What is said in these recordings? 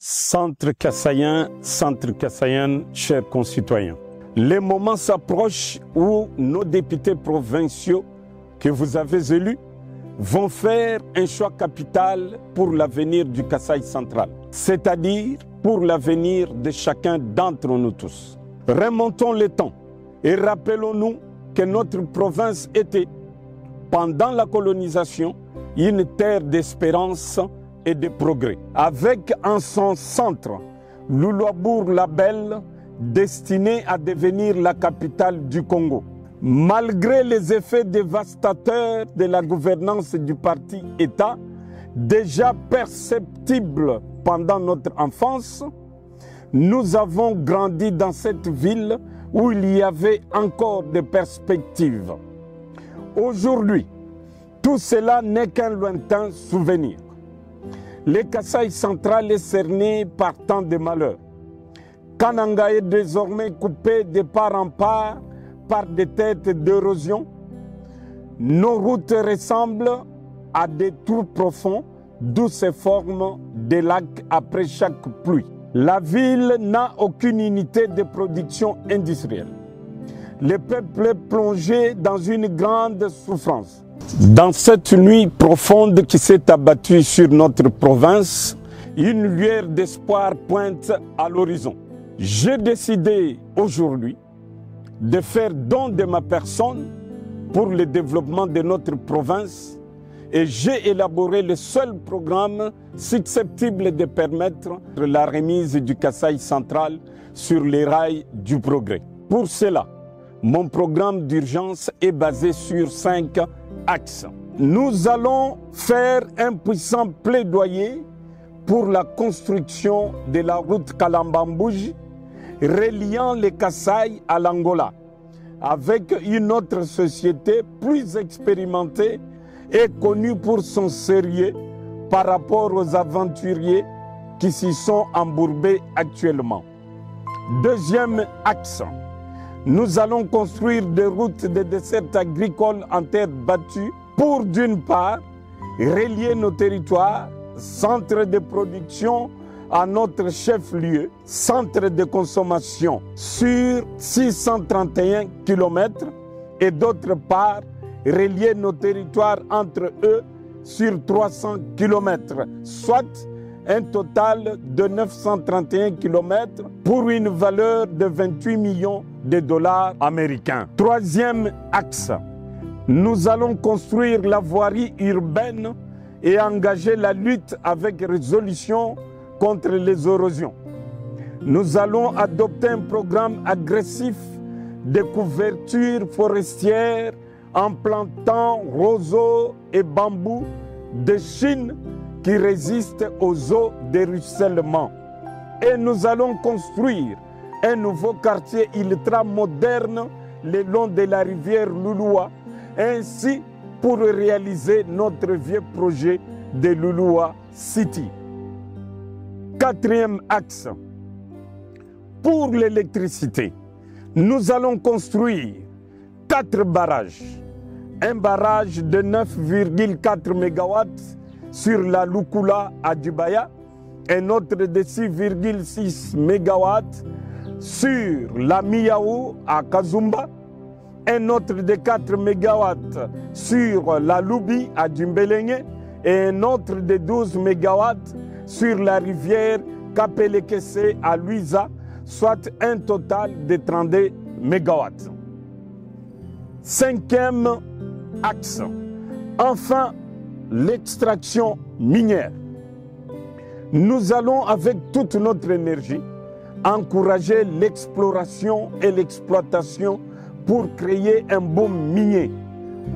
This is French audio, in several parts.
Centre kassaïen, chers concitoyens. Les moments s'approchent où nos députés provinciaux que vous avez élus vont faire un choix capital pour l'avenir du Kasaï central, c'est-à-dire pour l'avenir de chacun d'entre nous tous. Remontons le temps et rappelons-nous que notre province était, pendant la colonisation, une terre d'espérance et de progrès, avec en son centre Loulouabourg-la-Belle, destiné à devenir la capitale du Congo. Malgré les effets dévastateurs de la gouvernance du parti État, déjà perceptibles pendant notre enfance, nous avons grandi dans cette ville où il y avait encore des perspectives. Aujourd'hui, tout cela n'est qu'un lointain souvenir. Le Kasaï central est cerné par tant de malheurs. Kananga est désormais coupé de part en part par des têtes d'érosion. Nos routes ressemblent à des trous profonds d'où se forment des lacs après chaque pluie. La ville n'a aucune unité de production industrielle. Le peuple est plongé dans une grande souffrance. Dans cette nuit profonde qui s'est abattue sur notre province, une lueur d'espoir pointe à l'horizon. J'ai décidé aujourd'hui de faire don de ma personne pour le développement de notre province et j'ai élaboré le seul programme susceptible de permettre la remise du Kasaï central sur les rails du progrès. Pour cela, mon programme d'urgence est basé sur 5 axes. Nous allons faire un puissant plaidoyer pour la construction de la route Kalambambouji reliant les Kasaï à l'Angola avec une autre société plus expérimentée et connue pour son sérieux par rapport aux aventuriers qui s'y sont embourbés actuellement. Deuxième axe. Nous allons construire des routes de dessert agricole en terre battue pour, d'une part, relier nos territoires, centres de production à notre chef-lieu, centre de consommation sur 631 km et d'autre part, relier nos territoires entre eux sur 300 km, soit un total de 931 km pour une valeur de 28 millions de dollars américains. Troisième axe, nous allons construire la voirie urbaine et engager la lutte avec résolution contre les érosions. Nous allons adopter un programme agressif de couverture forestière en plantant roseaux et bambous de Chine qui résistent aux eaux de ruissellement. Et nous allons construire un nouveau quartier ultra-moderne le long de la rivière Louloua, ainsi pour réaliser notre vieux projet de Louloua City. Quatrième axe, pour l'électricité, nous allons construire 4 barrages. Un barrage de 9,4 MW sur la Lukula à Dubaya, un autre de 6,6 MW sur la Miaou à Kazumba, un autre de 4 MW sur la Lubi à Djumbelenge et un autre de 12 MW sur la rivière Kapelekese à Luisa, soit un total de 32 MW. Cinquième axe, enfin, l'extraction minière. Nous allons avec toute notre énergie encourager l'exploration et l'exploitation pour créer un boom minier,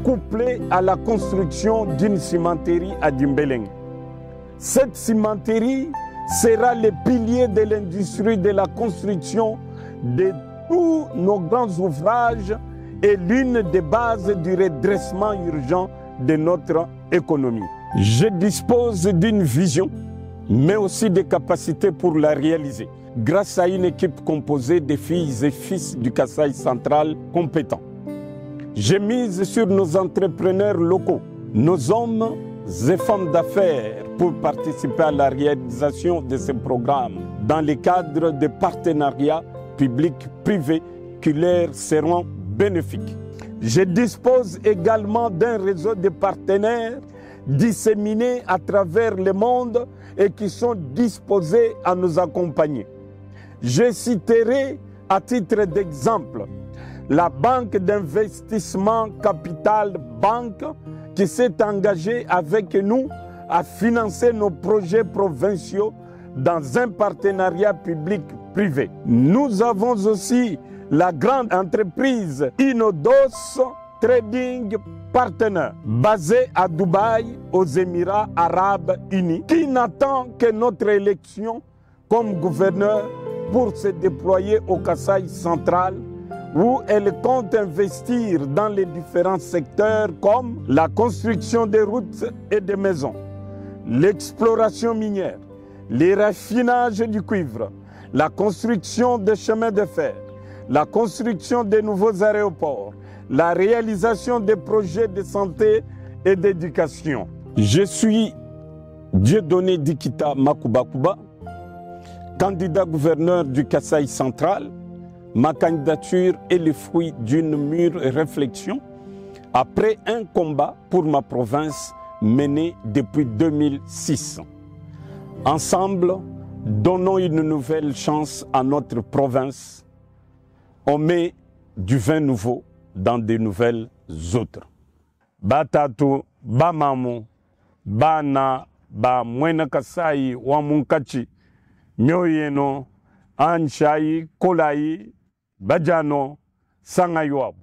couplé à la construction d'une cimenterie à Djumbelenge. Cette cimenterie sera le pilier de l'industrie de la construction de tous nos grands ouvrages et l'une des bases du redressement urgent de notre économie. Je dispose d'une vision, mais aussi des capacités pour la réaliser, grâce à une équipe composée de filles et fils du Kasaï central compétents. J'ai mise sur nos entrepreneurs locaux, nos hommes et femmes d'affaires pour participer à la réalisation de ces programmes dans le cadre de partenariats publics-privés qui leur seront bénéfiques. Je dispose également d'un réseau de partenaires disséminés à travers le monde et qui sont disposés à nous accompagner. Je citerai à titre d'exemple la Banque d'investissement Capital Banque qui s'est engagée avec nous à financer nos projets provinciaux dans un partenariat public-privé. Nous avons aussi la grande entreprise Inodos Trading Partner, basée à Dubaï, aux Émirats Arabes Unis, qui n'attend que notre élection comme gouverneur pour se déployer au Kasaï central, où elle compte investir dans les différents secteurs comme la construction des routes et des maisons, l'exploration minière, les raffinages du cuivre, la construction des chemins de fer, la construction de nouveaux aéroports, la réalisation des projets de santé et d'éducation. Je suis Dieudonné Dikita Makubakuba, candidat gouverneur du Kasaï central. Ma candidature est le fruit d'une mûre réflexion après un combat pour ma province mené depuis 2006. Ensemble, donnons une nouvelle chance à notre province. On met du vin nouveau dans de nouvelles autres. Batatu, Bamamu, Bana, Ba Mwena Kasai, Wamunkachi, Nyoyeno, Anchai, Kolai, Bajano, Sangayoab.